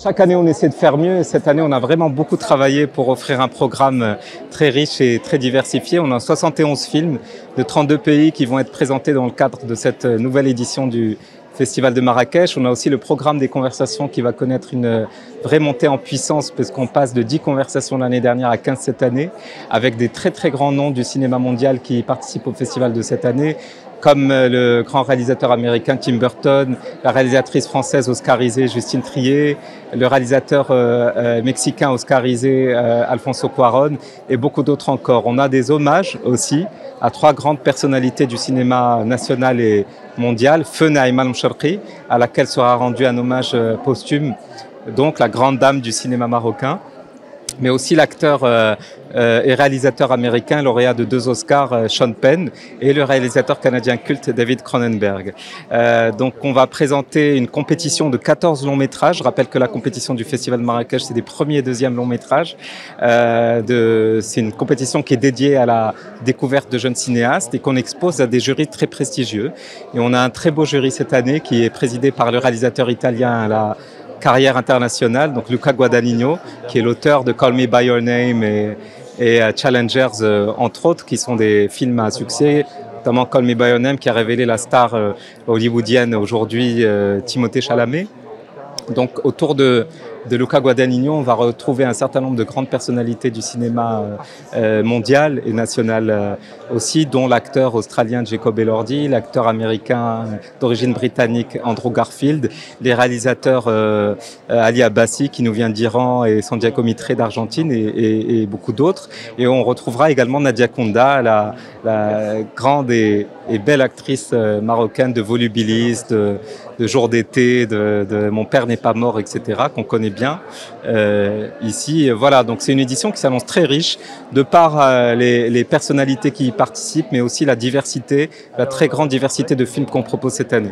Chaque année, on essaie de faire mieux et cette année, on a vraiment beaucoup travaillé pour offrir un programme très riche et très diversifié. On a 71 films de 32 pays qui vont être présentés dans le cadre de cette nouvelle édition du Festival de Marrakech. On a aussi le programme des conversations qui va connaître une vraie montée en puissance parce qu'on passe de 10 conversations l'année dernière à 15 cette année avec des très très grands noms du cinéma mondial qui participent au festival de cette année, comme le grand réalisateur américain Tim Burton, la réalisatrice française oscarisée Justine Triet, le réalisateur mexicain oscarisé Alfonso Cuarón et beaucoup d'autres encore. On a des hommages aussi à trois grandes personnalités du cinéma national et mondial. Feu Naïma Mcharqui, à laquelle sera rendu un hommage posthume, donc la grande dame du cinéma marocain, mais aussi l'acteur et réalisateur américain, lauréat de 2 Oscars, Sean Penn, et le réalisateur canadien culte David Cronenberg. Donc on va présenter une compétition de 14 longs métrages. Je rappelle que la compétition du Festival de Marrakech, c'est des premiers et deuxièmes longs métrages. C'est une compétition qui est dédiée à la découverte de jeunes cinéastes et qu'on expose à des jurys très prestigieux. Et on a un très beau jury cette année qui est présidé par le réalisateur italien à la carrière internationale, donc Luca Guadagnino, qui est l'auteur de Call Me By Your Name et Challengers, entre autres, qui sont des films à succès, notamment Call Me By Your Name, qui a révélé la star hollywoodienne aujourd'hui, Timothée Chalamet. Donc autour de Luca Guadagnino, on va retrouver un certain nombre de grandes personnalités du cinéma mondial et national aussi, dont l'acteur australien Jacob Elordi, l'acteur américain d'origine britannique Andrew Garfield, les réalisateurs Ali Abbasi qui nous vient d'Iran et Santiago Mitre d'Argentine et beaucoup d'autres. Et on retrouvera également Nadia Kounda, la grande et belle actrice marocaine de Volubilis, de Jour d'été, de Mon père n'est pas mort, etc., qu'on connaît bien ici. Voilà, donc c'est une édition qui s'annonce très riche de par les personnalités qui y participent, mais aussi la diversité, la très grande diversité de films qu'on propose cette année.